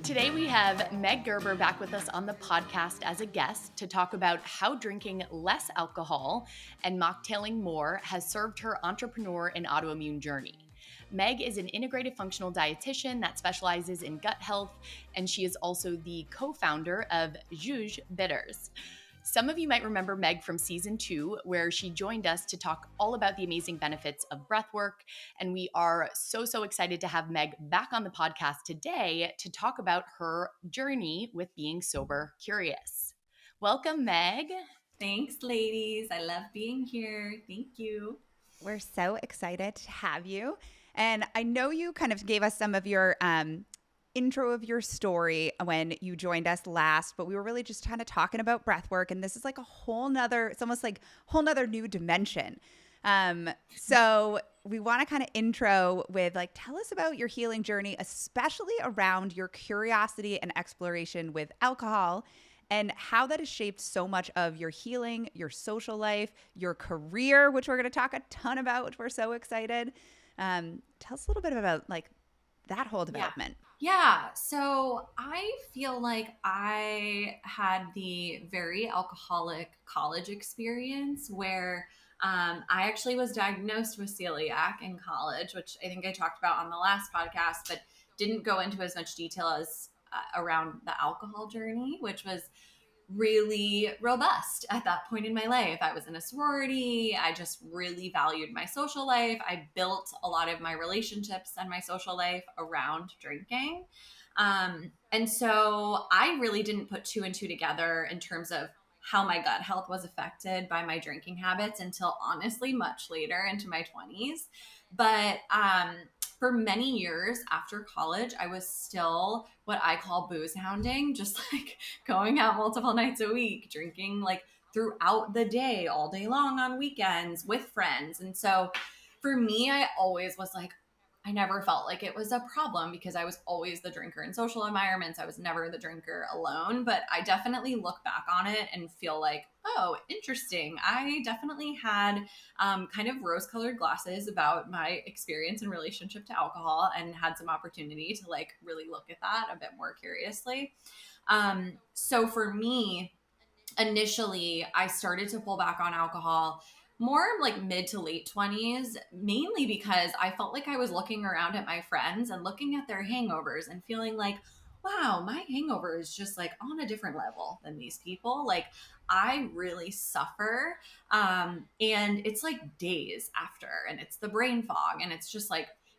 Today we have Meg Gerber back with us on the podcast as a guest to talk about how drinking less alcohol and mocktailing more has served her entrepreneur and autoimmune journey. Meg is an integrative functional dietitian that specializes in gut health, and she is also the co-founder of JÜJ Bitters. Some of you might remember Meg from season 2, where she joined us to talk all about the amazing benefits of breath work. And we are so excited to have Meg back on the podcast today to talk about her journey with being sober curious. Welcome, Meg. Thanks, ladies. I love being here. Thank you. We're so excited to have you. And I know you kind of gave us some of your intro of your story when you joined us last, but we were really just kind of talking about breath work. And this is like it's almost like a whole nother new dimension. So we want to kind of intro with tell us about your healing journey, especially around your curiosity and exploration with alcohol and how that has shaped so much of your healing, your social life, your career, which we're going to talk a ton about, which we're so excited. Tell us a little bit about that whole development. Yeah. So I feel like I had the very alcoholic college experience where I actually was diagnosed with celiac in college, which I think I talked about on the last podcast, but didn't go into as much detail as around the alcohol journey, which was really robust at that point in my life. I was in a sorority. I just really valued my social life. I built a lot of my relationships and my social life around drinking. And so I really didn't put two and two together in terms of how my gut health was affected by my drinking habits until honestly much later into my 20s. But for many years after college, I was still what I call booze hounding, just going out multiple nights a week, drinking throughout the day, all day long on weekends with friends. And so for me, I always was I never felt like it was a problem because I was always the drinker in social environments. I was never the drinker alone, but I definitely look back on it and feel like, oh, interesting. I definitely had kind of rose-colored glasses about my experience in relationship to alcohol and had some opportunity to really look at that a bit more curiously. So for me, initially, I started to pull back on alcohol more mid to late 20s, mainly because I felt like I was looking around at my friends and looking at their hangovers and feeling like, wow, my hangover is just on a different level than these people. I really suffer. And it's days after, and it's the brain fog, and it's just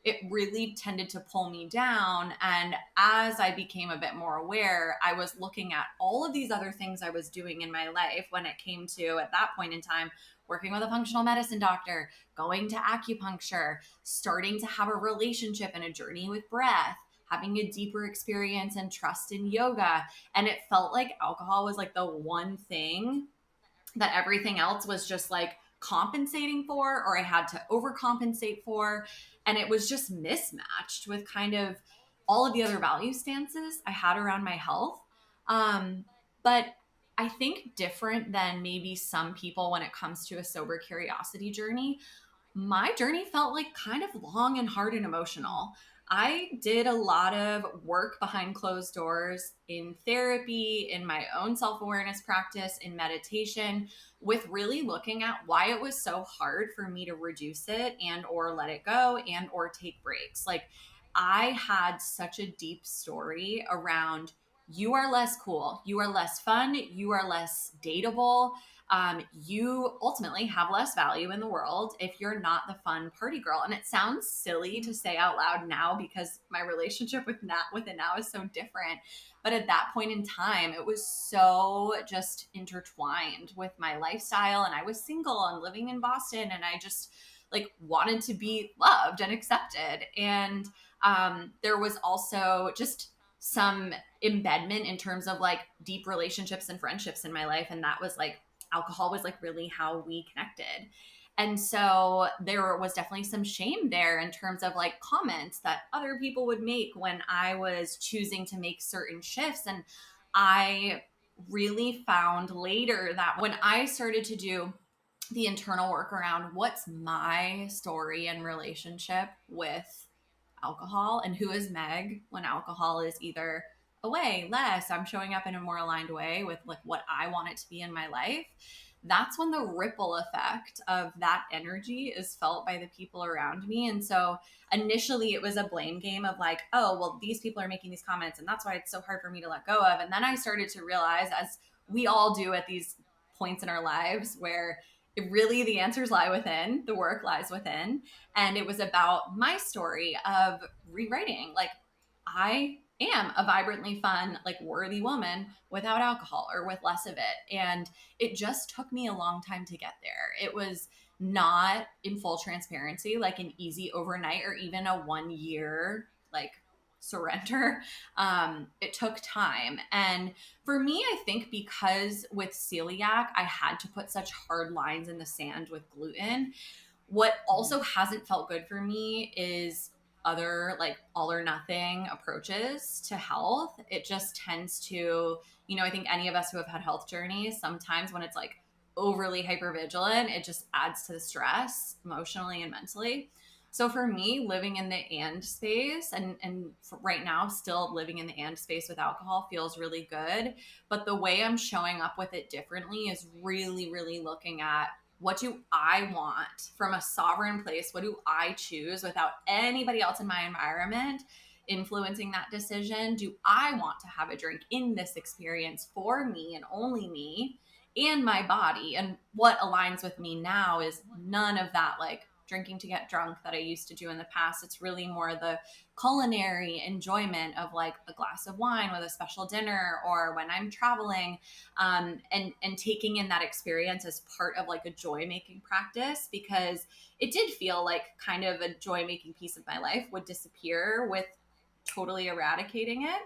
it really tended to pull me down. And as I became a bit more aware, I was looking at all of these other things I was doing in my life when it came to, at that point in time, working with a functional medicine doctor, going to acupuncture, starting to have a relationship and a journey with breath, having a deeper experience and trust in yoga. And it felt like alcohol was the one thing that everything else was just compensating for, or I had to overcompensate for. And it was just mismatched with kind of all of the other value stances I had around my health. But I think different than maybe some people when it comes to a sober curiosity journey, my journey felt kind of long and hard and emotional. I did a lot of work behind closed doors in therapy, in my own self-awareness practice, in meditation, with really looking at why it was so hard for me to reduce it and or let it go and or take breaks. I had such a deep story around you are less cool, you are less fun, you are less dateable. You ultimately have less value in the world if you're not the fun party girl. And it sounds silly to say out loud now because my relationship with it now is so different. But at that point in time, it was so just intertwined with my lifestyle. And I was single and living in Boston, and I just wanted to be loved and accepted. And there was also just some embedment in terms of deep relationships and friendships in my life. And that was alcohol was really how we connected. And so there was definitely some shame there in terms of comments that other people would make when I was choosing to make certain shifts. And I really found later that when I started to do the internal work around what's my story and relationship with alcohol and who is Meg when alcohol is either away less, I'm showing up in a more aligned way with like what I want it to be in my life, that's when the ripple effect of that energy is felt by the people around me. And so initially it was a blame game of like, oh, well, these people are making these comments and that's why it's so hard for me to let go of. And then I started to realize, as we all do at these points in our lives, where it really the answers lie within, the work lies within. And it was about my story of rewriting. Like, I am a vibrantly fun, like worthy woman without alcohol or with less of it. And it just took me a long time to get there. It was not, in full transparency, like an easy overnight or even a 1 year like surrender. It took time. And for me, I think because with celiac, I had to put such hard lines in the sand with gluten. What also hasn't felt good for me is other like all or nothing approaches to health. It just tends to, I think any of us who have had health journeys, sometimes when it's like overly hypervigilant, it just adds to the stress emotionally and mentally. So for me, living in the and space and right now still living in the and space with alcohol feels really good. But the way I'm showing up with it differently is really, really looking at, what do I want from a sovereign place? What do I choose without anybody else in my environment influencing that decision? Do I want to have a drink in this experience for me and only me and my body? And what aligns with me now is none of that like drinking to get drunk that I used to do in the past. It's really more the culinary enjoyment of like a glass of wine with a special dinner or when I'm traveling, and taking in that experience as part of like a joy making practice, because it did feel like kind of a joy making piece of my life would disappear with totally eradicating it.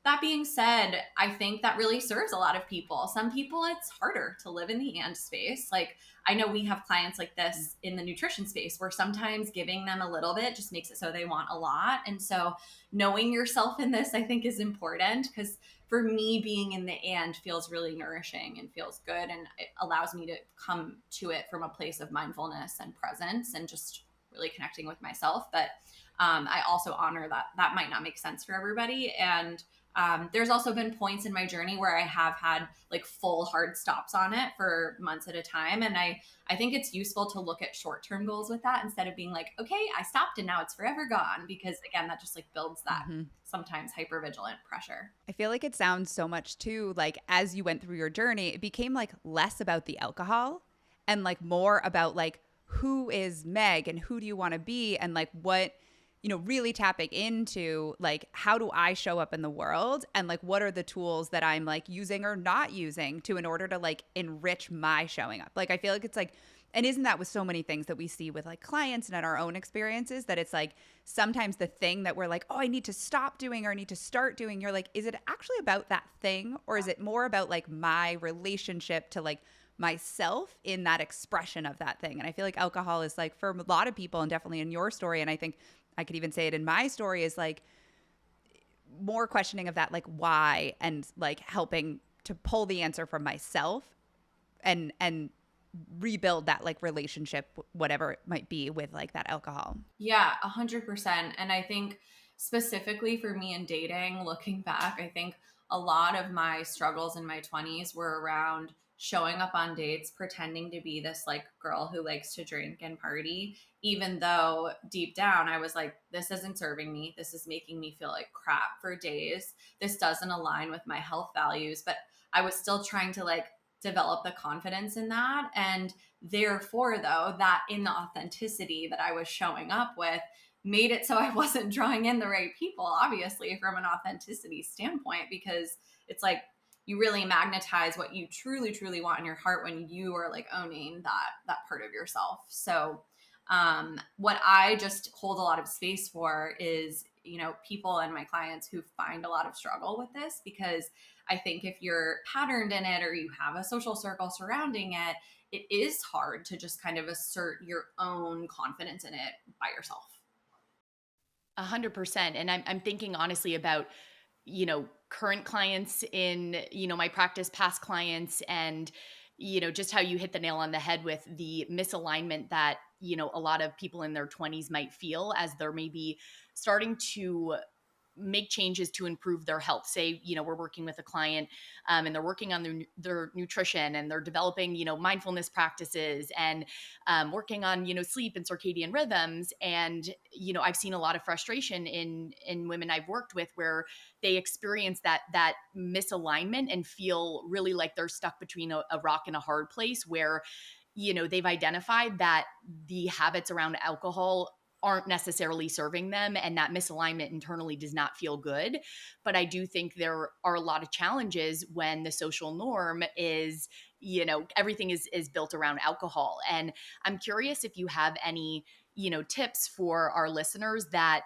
That being said, I think that really serves a lot of people. Some people, it's harder to live in the and space. Like, I know we have clients like this in the nutrition space where sometimes giving them a little bit just makes it so they want a lot. And so knowing yourself in this, I think, is important, because for me, being in the and feels really nourishing and feels good. And it allows me to come to it from a place of mindfulness and presence and just really connecting with myself. But I also honor that that might not make sense for everybody. And there's also been points in my journey where I have had like full hard stops on it for months at a time. And I think it's useful to look at short-term goals with that instead of being like, okay, I stopped and now it's forever gone. Because again, that just like builds that sometimes hypervigilant pressure. I feel like it sounds so much too, like as you went through your journey, it became like less about the alcohol and like more about like, who is Meg and who do you want to be? And like what, really tapping into like, how do I show up in the world? And like, what are the tools that I'm like using or not using in order to like enrich my showing up? Like, I feel like it's like, and isn't that with so many things that we see with like clients and in our own experiences, that it's like sometimes the thing that we're like, oh, I need to stop doing or I need to start doing, you're like, is it actually about that thing? Or is it more about like my relationship to like myself in that expression of that thing? And I feel like alcohol is like, for a lot of people, and definitely in your story, and I think I could even say it in my story, is like more questioning of that, like why, and like helping to pull the answer from myself and rebuild that like relationship, whatever it might be, with like that alcohol. Yeah, 100%. And I think specifically for me in dating, looking back, I think a lot of my struggles in my 20s were around showing up on dates, pretending to be this like girl who likes to drink and party, even though deep down I was like, this isn't serving me. This is making me feel like crap for days. This doesn't align with my health values. But I was still trying to like develop the confidence in that. And therefore, though, that in the authenticity that I was showing up with made it so I wasn't drawing in the right people, obviously, from an authenticity standpoint, because it's like you really magnetize what you truly, truly want in your heart when you are like owning that part of yourself. So what I just hold a lot of space for is, people and my clients who find a lot of struggle with this, because I think if you're patterned in it or you have a social circle surrounding it, it is hard to just kind of assert your own confidence in it by yourself. 100%. And I'm thinking honestly about, current clients in, my practice, past clients, and, just how you hit the nail on the head with the misalignment that, a lot of people in their 20s might feel as they're maybe starting to make changes to improve their health. Say, we're working with a client and they're working on their nutrition, and they're developing, mindfulness practices, and working on, sleep and circadian rhythms. And, I've seen a lot of frustration in women I've worked with where they experience that misalignment and feel really like they're stuck between a rock and a hard place, where, they've identified that the habits around alcohol aren't necessarily serving them, and that misalignment internally does not feel good. But I do think there are a lot of challenges when the social norm is, everything is built around alcohol. And I'm curious if you have any, tips for our listeners that,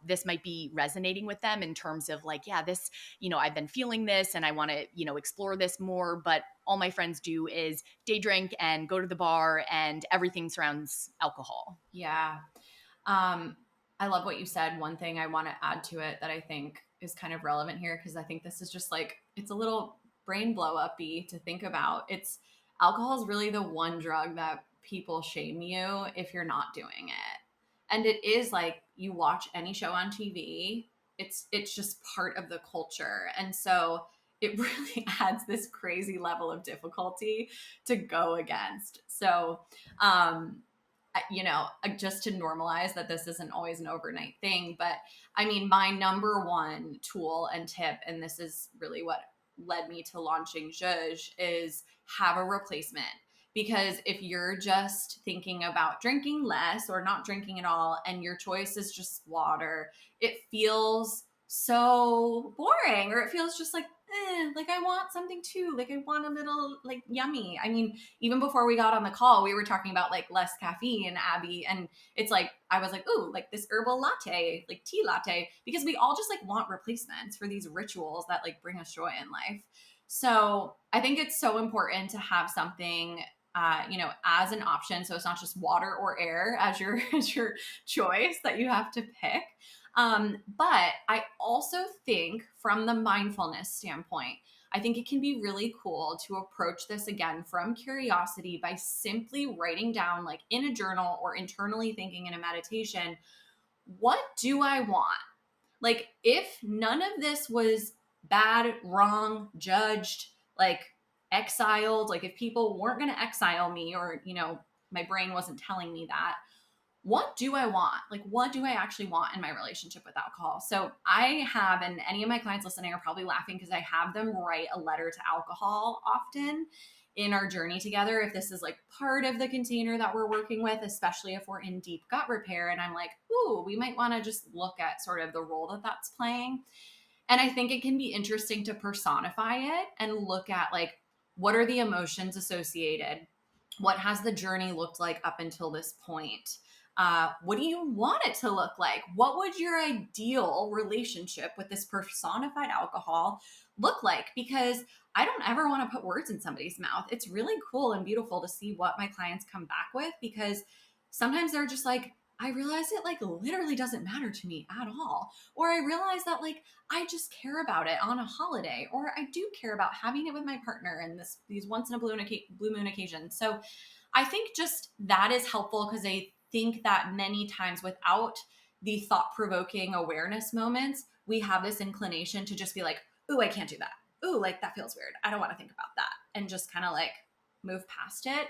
this might be resonating with them in terms of like, yeah, this, I've been feeling this and I want to, explore this more, but all my friends do is day drink and go to the bar and everything surrounds alcohol. Yeah. I love what you said. One thing I want to add to it that I think is kind of relevant here, because I think this is just like, it's a little brain blow up-y to think about. Alcohol is really the one drug that people shame you if you're not doing it. And it is like, you watch any show on TV, it's just part of the culture. And so it really adds this crazy level of difficulty to go against. So, just to normalize that this isn't always an overnight thing. But I mean, my number one tool and tip, and this is really what led me to launching JÜJ, is have a replacement. Because if you're just thinking about drinking less or not drinking at all, and your choice is just water, it feels so boring, or it feels just like, like I want something too. Like I want a little like yummy. I mean, even before we got on the call, we were talking about like less caffeine, Abby. And it's like, I was like, ooh, like this herbal latte, like tea latte, because we all just like want replacements for these rituals that like bring us joy in life. So I think it's so important to have something, as an option. So it's not just water or air as your choice that you have to pick. But I also think from the mindfulness standpoint, I think it can be really cool to approach this again from curiosity by simply writing down, like in a journal or internally thinking in a meditation, what do I want? Like if none of this was bad, wrong, judged, like exiled, like if people weren't going to exile me, or, my brain wasn't telling me that, what do I want? Like, what do I actually want in my relationship with alcohol? So I have, and any of my clients listening are probably laughing because I have them write a letter to alcohol often in our journey together. If this is like part of the container that we're working with, especially if we're in deep gut repair, and I'm like, ooh, we might want to just look at sort of the role that that's playing. And I think it can be interesting to personify it and look at like, what are the emotions associated? What has the journey looked like up until this point? What do you want it to look like? What would your ideal relationship with this personified alcohol look like? Because I don't ever want to put words in somebody's mouth. It's really cool and beautiful to see what my clients come back with, because sometimes they're just like, I realize it like literally doesn't matter to me at all. Or I realize that like, I just care about it on a holiday, or I do care about having it with my partner and these once in a blue moon occasions. So I think just that is helpful, because I think that many times without the thought-provoking awareness moments, we have this inclination to just be like, ooh, I can't do that. Ooh, like that feels weird. I don't want to think about that. And just kind of like move past it.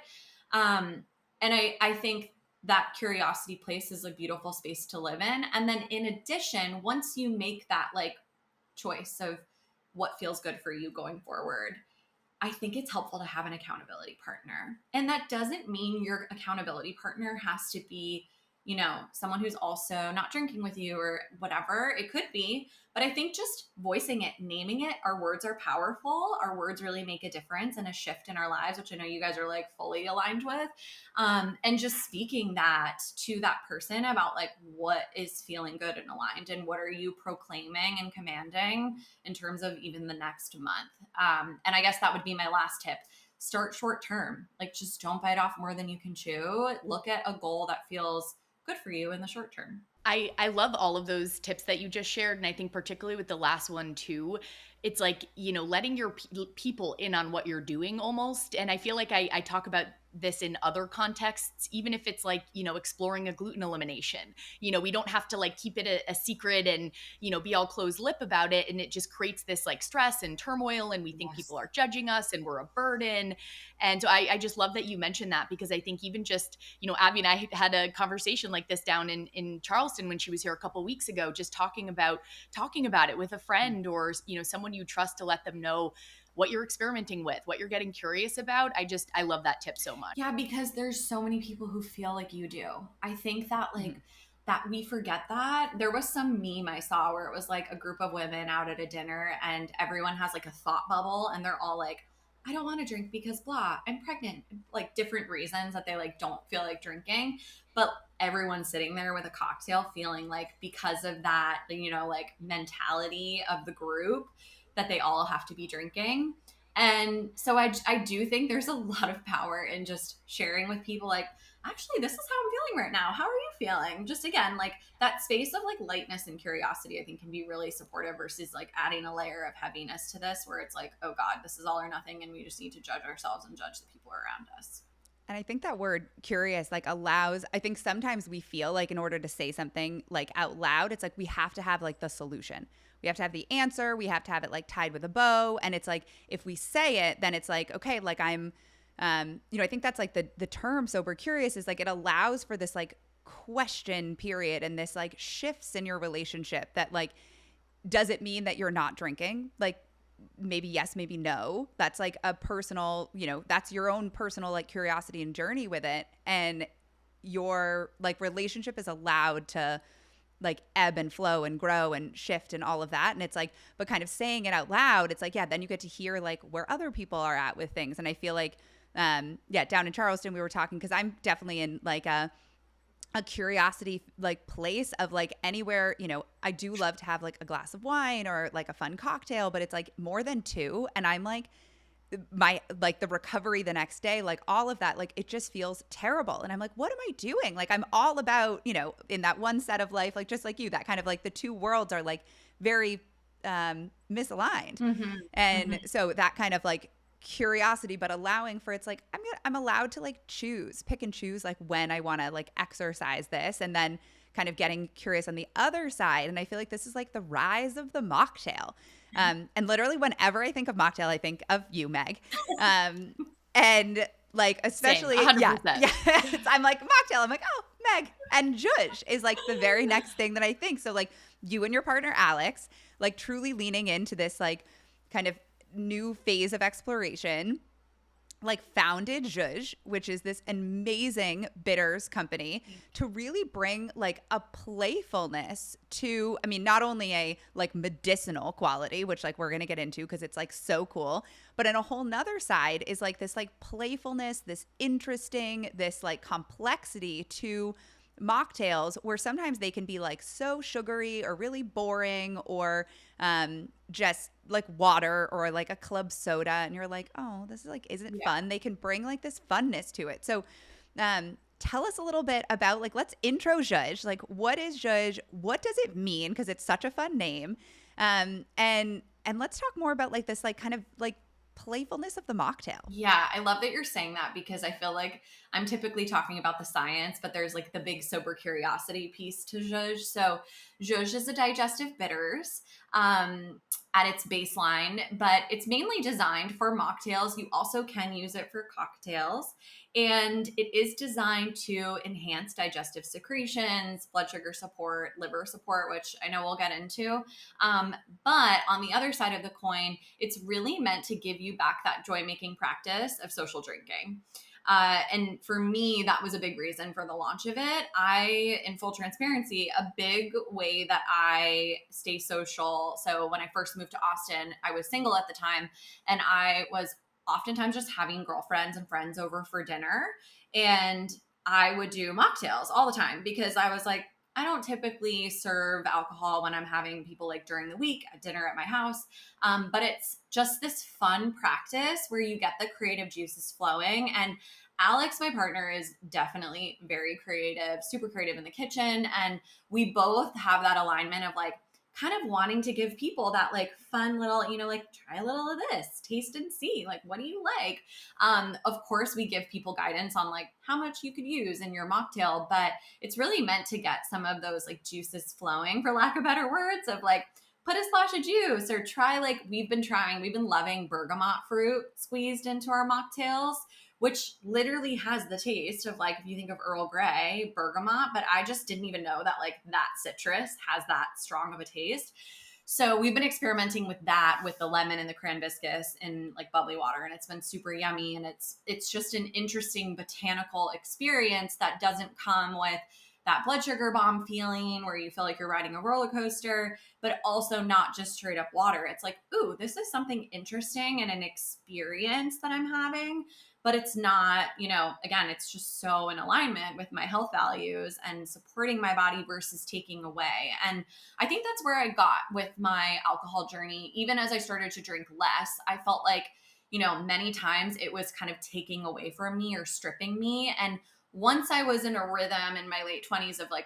And I think that curiosity place is a beautiful space to live in. And then in addition, once you make that like choice of what feels good for you going forward, I think it's helpful to have an accountability partner. And that doesn't mean your accountability partner has to be, someone who's also not drinking with you or whatever. It could be, but I think just voicing it, naming it, our words are powerful. Our words really make a difference and a shift in our lives, which I know you guys are like fully aligned with. And just speaking that to that person about like what is feeling good and aligned, and what are you proclaiming and commanding in terms of even the next month. And I guess that would be my last tip. Start short term. Like just don't bite off more than you can chew. Look at a goal that feels good for you in the short term. I love all of those tips that you just shared. And I think particularly with the last one too, it's like, letting your people in on what you're doing almost. And I feel like I talk about this in other contexts, even if it's like, exploring a gluten elimination. We don't have to like keep it a secret and, be all closed lip about it. And it just creates this like stress and turmoil. And we think people are judging us and we're a burden. And so I just love that you mentioned that, because I think even just, Abby and I had a conversation like this down in Charleston when she was here a couple weeks ago, just talking about it with a friend or, someone you trust, to let them know what you're experimenting with, what you're getting curious about. I love that tip so much. Yeah, because there's so many people who feel like you do. I think that that we forget that. There was some meme I saw where it was like a group of women out at a dinner and everyone has like a thought bubble and they're all like, I don't want to drink because blah, I'm pregnant. Like different reasons that they like don't feel like drinking. But everyone's sitting there with a cocktail feeling like, because of that, like mentality of the group, that they all have to be drinking. And so I do think there's a lot of power in just sharing with people like, actually, this is how I'm feeling right now. How are you feeling? Just again, like that space of like lightness and curiosity, I think can be really supportive versus like adding a layer of heaviness to this where it's like, oh God, this is all or nothing. And we just need to judge ourselves and judge the people around us. And I think that word curious like allows, I think sometimes we feel like in order to say something like out loud, it's like we have to have like the solution. We have to have the answer. We have to have it like tied with a bow. And it's like, if we say it, then it's like, okay, like I'm, I think that's like the term sober curious is like, it allows for this like question period and this like shifts in your relationship that like, does it mean that you're not drinking? Like maybe yes, maybe no. That's like a personal, that's your own personal like curiosity and journey with it. And your like relationship is allowed to like ebb and flow and grow and shift and all of that. And it's like, but kind of saying it out loud, it's like, yeah, then you get to hear like where other people are at with things. And I feel like, down in Charleston, we were talking, because I'm definitely in like a curiosity like place of like anywhere, I do love to have like a glass of wine or like a fun cocktail, but it's like more than two. And I'm like, my like the recovery the next day, like all of that, like it just feels terrible. And I'm like, what am I doing? Like I'm all about, in that one set of life, like just like you, that kind of like the two worlds are like very misaligned. Mm-hmm. And so that kind of like curiosity, but allowing for, it's like I'm allowed to like pick and choose like when I want to like exercise this, and then kind of getting curious on the other side. And I feel like this is like the rise of the mocktail. And literally whenever I think of mocktail, I think of you, Meg. And like, especially, Same, 100%. Yeah, I'm like mocktail. I'm like, oh, Meg. And JÜJ is like the very next thing that I think. So like you and your partner, Alex, like truly leaning into this like kind of new phase of exploration, like founded JÜJ, which is this amazing bitters company, to really bring like a playfulness to, I mean, not only a like medicinal quality, which like we're going to get into because it's like so cool, but in a whole nother side is like this like playfulness, this interesting, this like complexity to mocktails, where sometimes they can be like so sugary or really boring, or just like water or like a club soda, and you're like, oh, this is like isn't fun. They can bring like this funness to it. So tell us a little bit about like, let's intro JÜJ. Like, what is JÜJ? What does it mean? Because it's such a fun name. And let's talk more about like this like kind of like playfulness of the mocktail. Yeah, I love that you're saying that, because I feel like I'm typically talking about the science, but there's like the big sober curiosity piece to JÜJ. So JÜJ is a digestive bitters at its baseline, but it's mainly designed for mocktails. You also can use it for cocktails, and it is designed to enhance digestive secretions, blood sugar support, liver support, which I know we'll get into. But on the other side of the coin, it's really meant to give you back that joy-making practice of social drinking. And for me, that was a big reason for the launch of it. In full transparency, a big way that I stay social. So when I first moved to Austin, I was single at the time, and I was oftentimes just having girlfriends and friends over for dinner. And I would do mocktails all the time, because I was like, I don't typically serve alcohol when I'm having people like during the week at dinner at my house. But it's just this fun practice where you get the creative juices flowing. And Alex, my partner, is definitely very creative, super creative in the kitchen. And we both have that alignment of like kind of wanting to give people that like fun little, like try a little of this, taste and see, like, what do you like? Of course, we give people guidance on like how much you could use in your mocktail, but it's really meant to get some of those like juices flowing, for lack of better words, of like, put a splash of juice or try, like we've been loving bergamot fruit squeezed into our mocktails, which literally has the taste of like, if you think of Earl Grey, bergamot, but I just didn't even know that like that citrus has that strong of a taste. So we've been experimenting with that, with the lemon and the cranbiscus and like bubbly water, and it's been super yummy. And it's just an interesting botanical experience that doesn't come with that blood sugar bomb feeling where you feel like you're riding a roller coaster, but also not just straight up water. It's like, ooh, this is something interesting and an experience that I'm having, but it's not, again, it's just so in alignment with my health values and supporting my body versus taking away. And I think that's where I got with my alcohol journey. Even as I started to drink less, I felt like, many times it was kind of taking away from me or stripping me. And once I was in a rhythm in my late 20s of like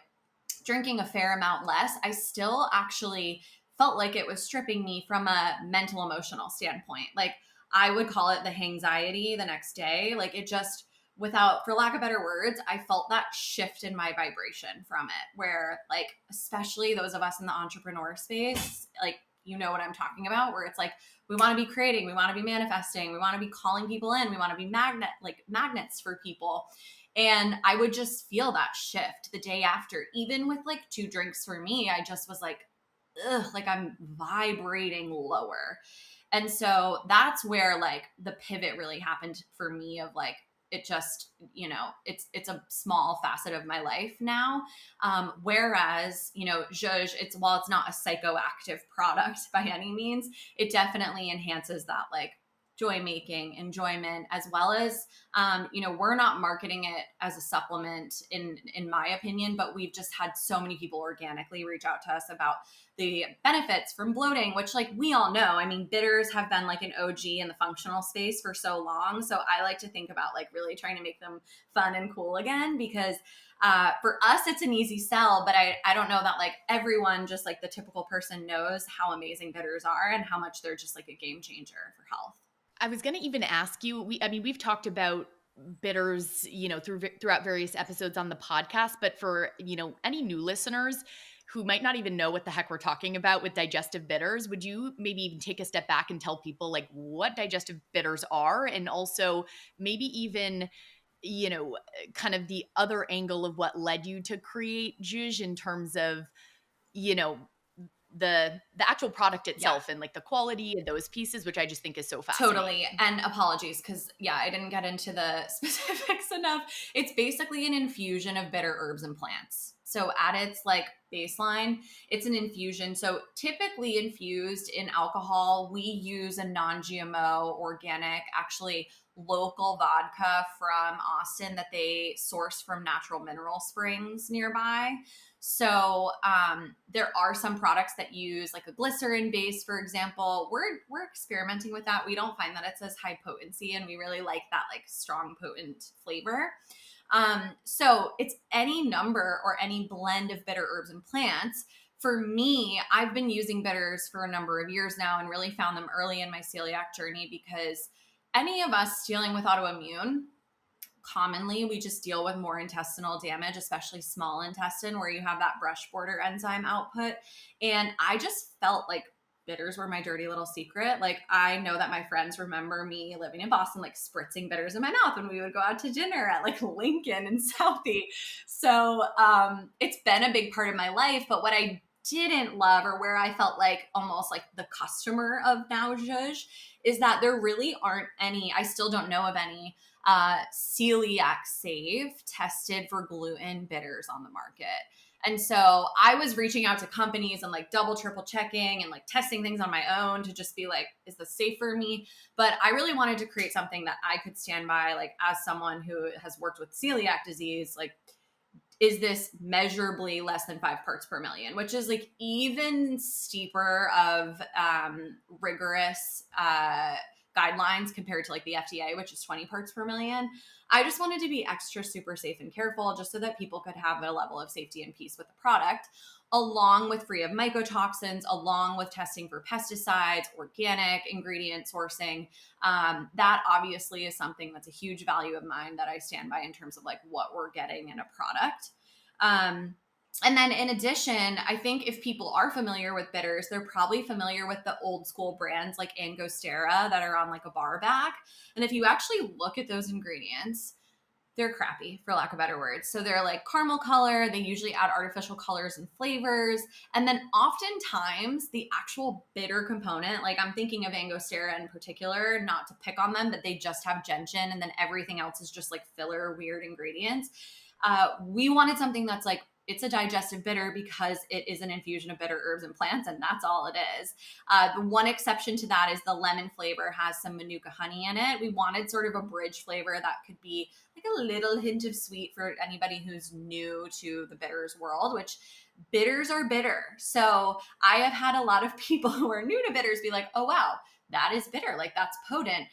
drinking a fair amount less, I still actually felt like it was stripping me from a mental, emotional standpoint. Like I would call it the hangxiety the next day. Like it just, without, for lack of better words, I felt that shift in my vibration from it, where like, especially those of us in the entrepreneur space, like, you know what I'm talking about, where it's like, we want to be creating, we want to be manifesting, we want to be calling people in, we want to be magnets for people. And I would just feel that shift the day after. Even with like 2 drinks for me, I just was like, ugh, like I'm vibrating lower. And so that's where like the pivot really happened for me of like, it just, it's a small facet of my life now. Whereas, JÜJ, while it's not a psychoactive product by any means, it definitely enhances that like joy making, enjoyment, as well as, we're not marketing it as a supplement in my opinion, but we've just had so many people organically reach out to us about the benefits from bloating, which like we all know, I mean, bitters have been like an OG in the functional space for so long. So I like to think about like really trying to make them fun and cool again, because for us, it's an easy sell, but I don't know that like everyone, just like the typical person, knows how amazing bitters are and how much they're just like a game changer for health. I was going to even ask you, we've talked about bitters, throughout various episodes on the podcast, but for, any new listeners who might not even know what the heck we're talking about with digestive bitters, would you maybe even take a step back and tell people like what digestive bitters are, and also maybe even, kind of the other angle of what led you to create JÜJ in terms of, the actual product itself, and like the quality and those pieces, which I just think is so fascinating. Totally. And apologies, because I didn't get into the specifics enough. It's basically an infusion of bitter herbs and plants. So at its like baseline, it's an infusion. So typically infused in alcohol, we use a non-GMO, organic, actually local vodka from Austin that they source from natural mineral springs nearby. So there are some products that use like a glycerin base, for example. We're experimenting with that. We don't find that it's as high potency, and we really like that like strong, potent flavor. So it's any number or any blend of bitter herbs and plants. For me, I've been using bitters for a number of years now and really found them early in my celiac journey, because any of us dealing with autoimmune, commonly we just deal with more intestinal damage, especially small intestine, where you have that brush border enzyme output. And I just felt like bitters were my dirty little secret. Like I know that my friends remember me living in Boston, like spritzing bitters in my mouth when we would go out to dinner at like Lincoln and Southie. So it's been a big part of my life. But what I didn't love, or where I felt like almost like the customer of now JÜJ, is that there really aren't any, I still don't know of any celiac safe tested for gluten bitters on the market. And so I was reaching out to companies and like double, triple checking and like testing things on my own to just be like, is this safe for me? But I really wanted to create something that I could stand by, like as someone who has worked with celiac disease, like, is this measurably less than 5 parts per million, which is like even steeper of rigorous guidelines compared to like the FDA, which is 20 parts per million. I just wanted to be extra super safe and careful, just so that people could have a level of safety and peace with the product. along with free of mycotoxins, along with testing for pesticides, organic ingredient sourcing. That obviously is something that's a huge value of mine that I stand by in terms of like what we're getting in a product. And then in addition, I think if people are familiar with bitters, they're probably familiar with the old school brands like Angostura that are on like a bar back. And if you actually look at those ingredients, they're crappy, for lack of better words. So they're like caramel color. They usually add artificial colors and flavors. And then oftentimes the actual bitter component, like I'm thinking of Angostura in particular, not to pick on them, but they just have gentian and then everything else is just like filler, weird ingredients. We wanted something that's like, it's a digestive bitter because it is an infusion of bitter herbs and plants, and that's all it is. The one exception to that is the lemon flavor has some manuka honey in it. We wanted sort of a bridge flavor that could be like a little hint of sweet for anybody who's new to the bitters world, which bitters are bitter. So I have had a lot of people who are new to bitters be like, oh, wow, that is bitter. Like that's potent.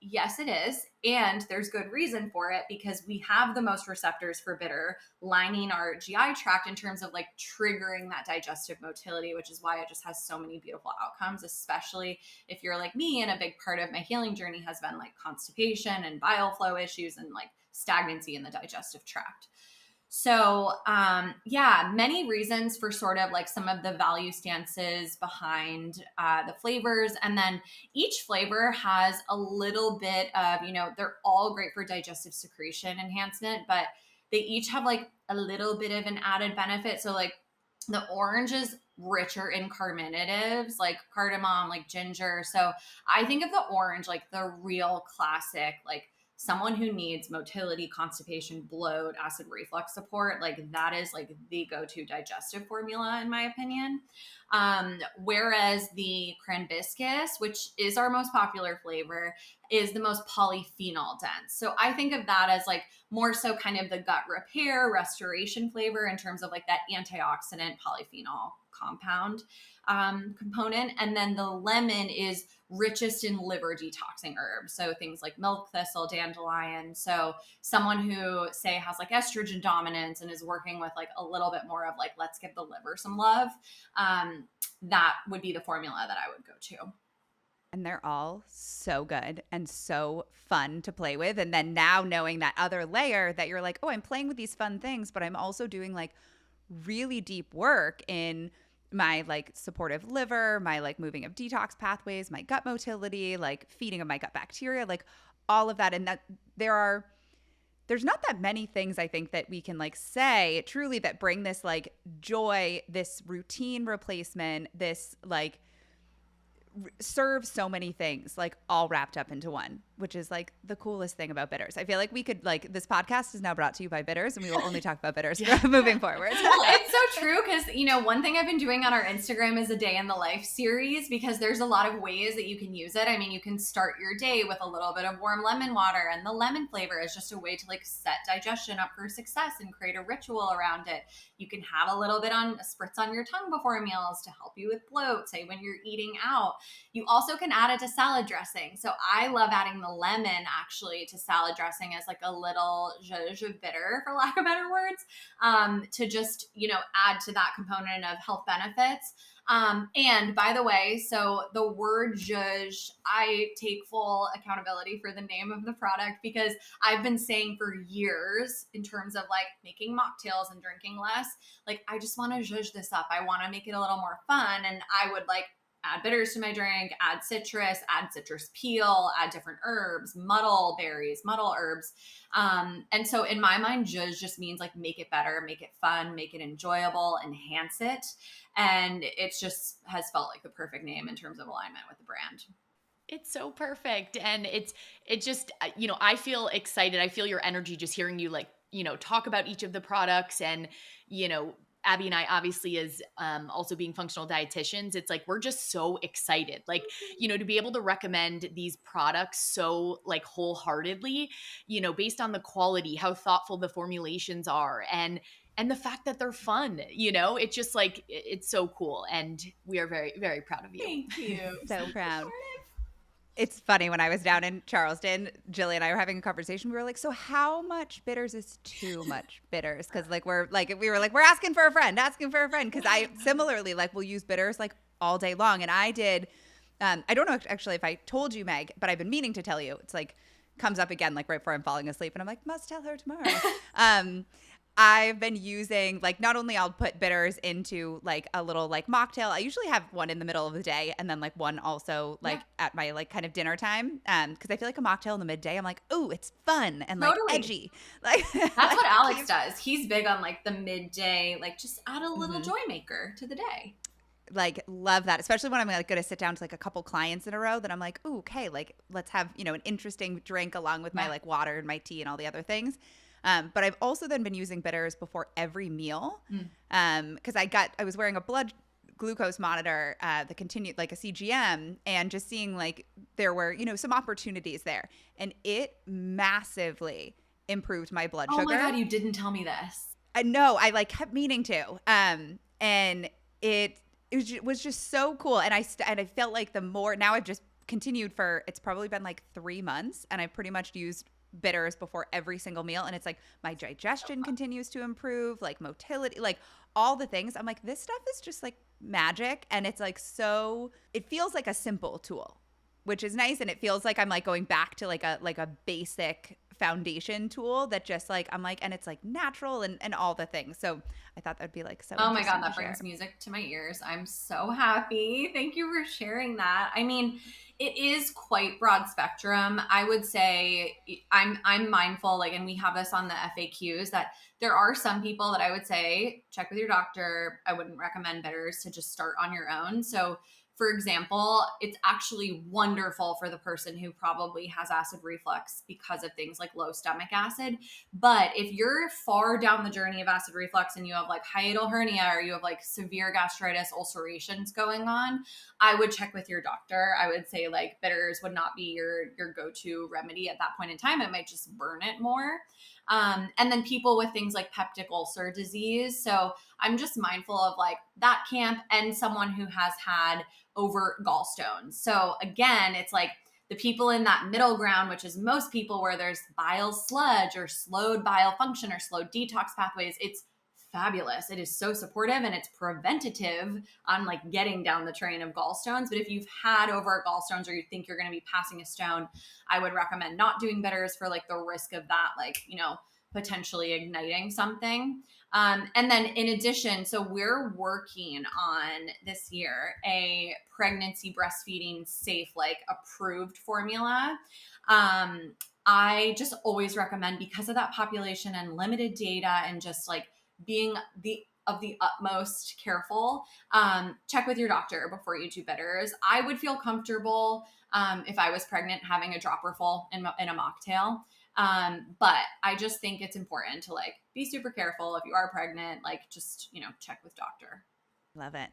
Yes, it is. And there's good reason for it because we have the most receptors for bitter lining our GI tract in terms of like triggering that digestive motility, which is why it just has so many beautiful outcomes, especially if you're like me. And a big part of my healing journey has been like constipation and bile flow issues and like stagnancy in the digestive tract. So, many reasons for sort of like some of the value stances behind the flavors. And then each flavor has a little bit of, they're all great for digestive secretion enhancement, but they each have like a little bit of an added benefit. So like the orange is richer in carminatives like cardamom, like ginger. So I think of the orange like the real classic, like someone who needs motility, constipation, bloat, acid reflux support, like that is like the go-to digestive formula in my opinion. Whereas the cranbiscus, which is our most popular flavor, is the most polyphenol dense. So I think of that as like more so kind of the gut repair, restoration flavor in terms of like that antioxidant polyphenol compound component. And then the lemon is richest in liver detoxing herbs. So things like milk thistle, dandelion. So someone who say has like estrogen dominance and is working with like a little bit more of like, let's give the liver some love. That would be the formula that I would go to. And they're all so good and so fun to play with. And then now knowing that other layer that you're like, oh, I'm playing with these fun things, but I'm also doing like really deep work in my like supportive liver, my like moving of detox pathways, my gut motility, like feeding of my gut bacteria, like all of that. And that there's not that many things I think that we can like say truly that bring this like joy, this routine replacement, this like serve so many things like all wrapped up into one, which is like the coolest thing about bitters. I feel like we could like this podcast is now brought to you by bitters and we will only talk about bitters moving forward. Well, it's so true because one thing I've been doing on our Instagram is a day in the life series because there's a lot of ways that you can use it. I mean, you can start your day with a little bit of warm lemon water, and the lemon flavor is just a way to like set digestion up for success and create a ritual around it. You can have a little bit on a spritz on your tongue before meals to help you with bloat, say when you're eating out. You also can add it to salad dressing. So I love adding the lemon actually to salad dressing as like a little JÜJ bitter, for lack of better words, to just, add to that component of health benefits. And by the way, so the word JÜJ, I take full accountability for the name of the product because I've been saying for years in terms of like making mocktails and drinking less, like I just want to JÜJ this up. I want to make it a little more fun. And I would like add bitters to my drink, add citrus peel, add different herbs, muddle berries, muddle herbs. And so in my mind, JÜJ just means like make it better, make it fun, make it enjoyable, enhance it. And it just has felt like the perfect name in terms of alignment with the brand. It's so perfect. And it just, I feel excited. I feel your energy just hearing you like, talk about each of the products and, Abby and I obviously as also being functional dietitians, it's like we're just so excited, like, to be able to recommend these products so like wholeheartedly, based on the quality, how thoughtful the formulations are, and the fact that they're fun, it's just like it's so cool, and we are very, very proud of you. Thank you. So proud. It's funny, when I was down in Charleston, Jilly and I were having a conversation. We were like, so how much bitters is too much bitters? Because like we're asking for a friend. Because I similarly like will use bitters like all day long. And I did, I don't know actually if I told you, Meg, but I've been meaning to tell you. It's like comes up again like right before I'm falling asleep, and I'm like, must tell her tomorrow. I've been using like, not only I'll put bitters into like a little like mocktail. I usually have one in the middle of the day, and then like one also like at my like kind of dinner time. Because I feel like a mocktail in the midday, I'm like, ooh, it's fun and like edgy. Like that's what Alex does. He's big on like the midday, like just add a little joy maker to the day. Like love that, especially when I'm like going to sit down to like a couple clients in a row, that I'm like, ooh, okay, like let's have, you know, an interesting drink along with my like water and my tea and all the other things. But I've also then been using bitters before every meal, because I was wearing a blood glucose monitor that continued like a CGM, and just seeing like there were, you know, some opportunities there, and it massively improved my blood sugar. Oh my God, you didn't tell me this. I know, I like kept meaning to, and it was just so cool, and I felt like the more, now I've just continued for, it's probably been like 3 months, and I've pretty much used bitters before every single meal, and it's like my digestion continues to improve, like motility, like all the things. I'm like, this stuff is just like magic, and it's like, so it feels like a simple tool, which is nice, and it feels like I'm like going back to like a basic foundation tool that just like, I'm like, and it's like natural and all the things. So I thought that'd be like so oh my God, that brings music to my ears. I'm so happy. Thank you for sharing that. I mean, it is quite broad spectrum. I would say I'm mindful, like, and we have this on the FAQs, that there are some people that I would say check with your doctor. I wouldn't recommend bitters to just start on your own. So for example, it's actually wonderful for the person who probably has acid reflux because of things like low stomach acid. But if you're far down the journey of acid reflux and you have like hiatal hernia, or you have like severe gastritis, ulcerations going on, I would check with your doctor. I would say like bitters would not be your go-to remedy at that point in time. It might just burn it more. And then people with things like peptic ulcer disease. So I'm just mindful of like that camp, and someone who has had overt gallstones. So again, it's like the people in that middle ground, which is most people, where there's bile sludge or slowed bile function or slowed detox pathways. It's fabulous. It is so supportive, and it's preventative on like getting down the train of gallstones. But if you've had overt gallstones, or you think you're going to be passing a stone, I would recommend not doing bitters for like the risk of that, like, you know, potentially igniting something. And then in addition, so we're working on this year a pregnancy breastfeeding safe, like approved formula. I just always recommend, because of that population and limited data, and just like being of the utmost careful, check with your doctor before you do bitters. I would feel comfortable if I was pregnant having a dropper full in a mocktail. But I just think it's important to like be super careful if you are pregnant, like just, you know, check with doctor. Love it.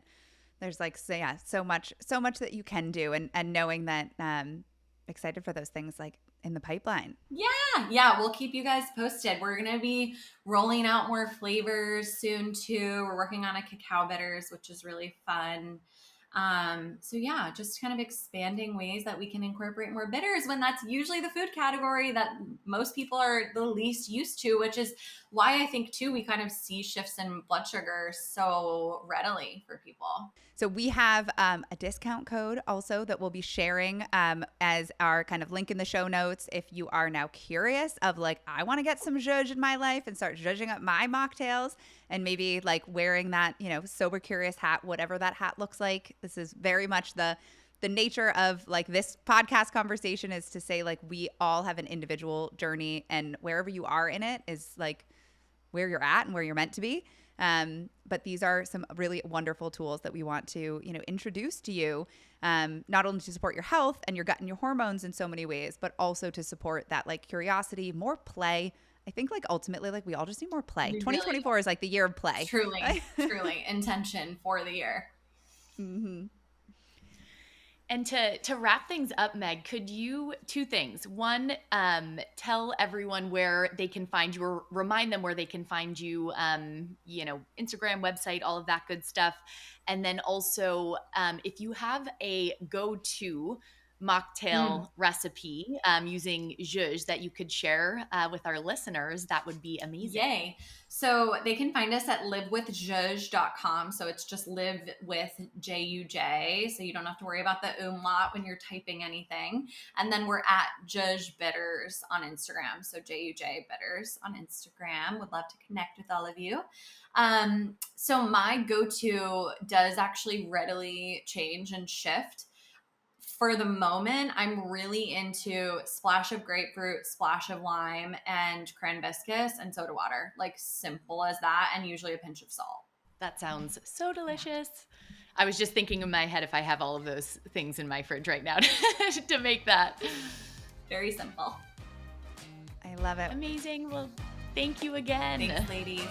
There's like, so yeah, so much that you can do, and knowing that, excited for those things like in the pipeline. Yeah. We'll keep you guys posted. We're going to be rolling out more flavors soon too. We're working on a cacao bitters, which is really fun. So yeah, just kind of expanding ways that we can incorporate more bitters, when that's usually the food category that most people are the least used to, which is why I think too, we kind of see shifts in blood sugar so readily for people. So we have a discount code also that we'll be sharing as our kind of link in the show notes. If you are now curious of like, I want to get some JÜJ in my life and start judging up my mocktails, and maybe like wearing that, you know, sober curious hat, whatever that hat looks like. This is very much the nature of like this podcast conversation, is to say like we all have an individual journey, and wherever you are in it is like where you're at and where you're meant to be. But these are some really wonderful tools that we want to, you know, introduce to you, not only to support your health and your gut and your hormones in so many ways, but also to support that like curiosity, more play. I think like ultimately, like we all just need more play. 2024 is like the year of play. Truly intention for the year. Mm-hmm. And to wrap things up, Meg, could you, two things. One, tell everyone where they can find you, or remind them where they can find you, you know, Instagram, website, all of that good stuff. And then also, if you have a go-to mocktail recipe using JÜJ that you could share with our listeners, that would be amazing. Yay. So they can find us at livewithjuj.com. So it's just live with JUJ. So you don't have to worry about the umlaut when you're typing anything. And then we're at JÜJ Bitters on Instagram. So JUJ Bitters on Instagram. Would love to connect with all of you. So my go-to does actually readily change and shift. For the moment, I'm really into splash of grapefruit, splash of lime, and cranberry and soda water. Like simple as that, and usually a pinch of salt. That sounds so delicious. I was just thinking in my head if I have all of those things in my fridge right now to make that. Very simple. I love it. Amazing. Well, thank you again. Thanks, ladies.